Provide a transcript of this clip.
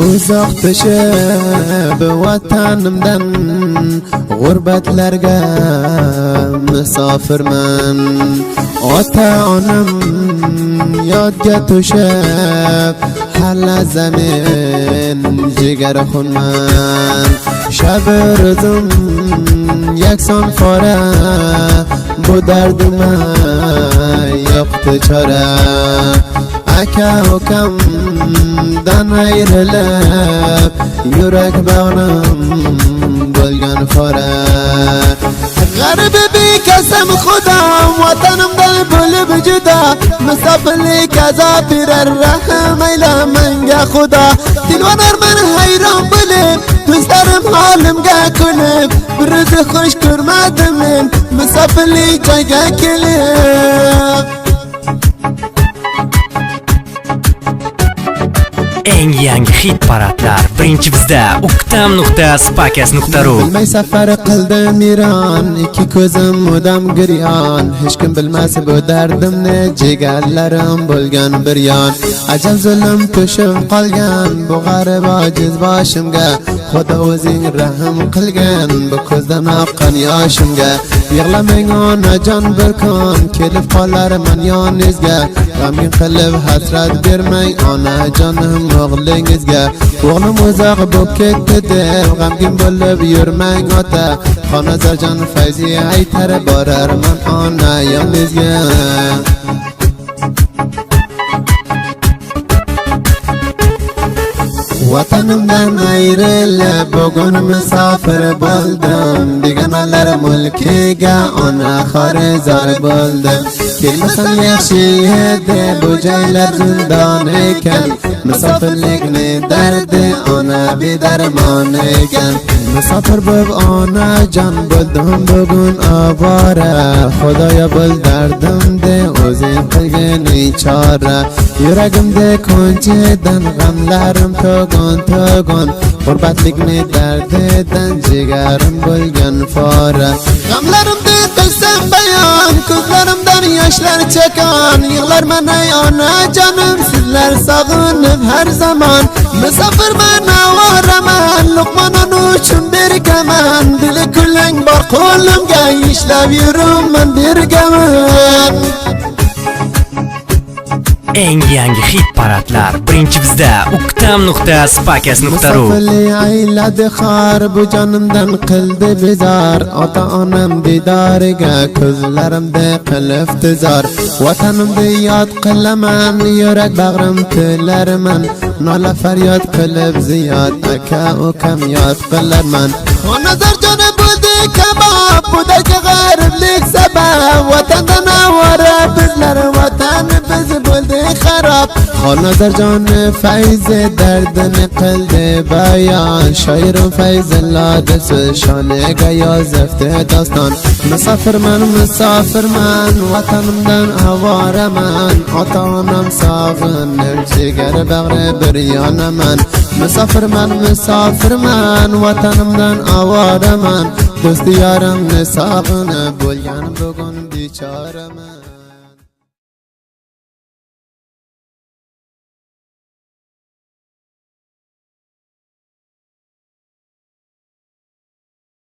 uzoqlashib vatanimdan g'urbatlarga musofirman. Ota onam yodga to'shab halla zamin jigar xunman. Shabi ro'zim yakson fora bu dardima yo'qdi chora. Aka ukamdan ayrilib yurak bag'rim bo'lgan fora. G'aribi bekasam xudam vatanimdan bo'lib juda. Musofirlik azob berar rahm ayla menga xudo. Dilvanarman hayron bo'lib do'stlarim holimga kulib. Bir ro'z xush ko'rmadim men musofirlik joyga kelib. Eng yangi hit paradlar birinchi bizda uktam.spakas.ru. Bilmay safar qildim Iron, ikki ko'zim mudam giryon. Hech kim bilmas bu dardimni, jigarlarim bo'lgan bir yon. Ajal zulm to'shib qolgan bu g'arib ojiz boshimga. Xudo o'zing rahm qilgan bu ko'zdan oqqan yoshimga. Yig'lamang onajon bir kun kelib qolarman yoningizga. G'amgin qilib hasrat bermang onajonim o'g'lingizga. O'g'lim uzoq bo'lib ketdi deb g'amgin bo'lib yurmang ota. Xonazorjon Fayziya aytar borarman ona yoningizga. Vatanimdan ayrilib bugun musofir bo'ldim. Begonalar mulkiga ona xorizor bo'ldim. Kelmasam yaxshi edi bu joylar zindon ekan. Musofirlikni dardi ona bedarmon ekan. Musofir bo'lib onajon bo'ldim bugun avora. Xudoya bo'l dardimda o'zing qilganing chora. Yuragimda ko'nchidan g'amlarim to'g'on. G'urbatlikni dardidan jigarim bo'lgan fora. G'amlarimda qilsam bayon ko'zlarimdan yoshlar chakon. Yig'larman ey onajonim sizlar sog'inib har zamon. Musofirman avoraman luqmonon uchun bergaman. Dili kullang bor qo'limga ishlab yurumman bergaman. Eng yangi hit paradlar birinchi bizda uktam.spakas.ru. Musofirlik ayladi xor bu jonimdan qildi bezor. Ota onam didoriga ko'zlarimda qilib tizor. Vatanimda yod qilaman yurak bag'rim tilarman. Nola faryod qilib ziyod aka ukam yod qilarman. Xonazorjon bo'ldi kabob budagi g'ariblik sabab. Vatandan avora bizlar vatan biz bo'ldi xarob. Xonazorjon Fayzi dardini qildi bayon. Shoirim Fayzillo desiz shoniga yozibdi doston. Musofirman vatanimdan avoraman. Ota onam sog'inib jigar bag'ri bir yonaman. Musofirman vatanimdan avoraman. Do'st yorimni sog'inib bo'lgan bugun bechoraman.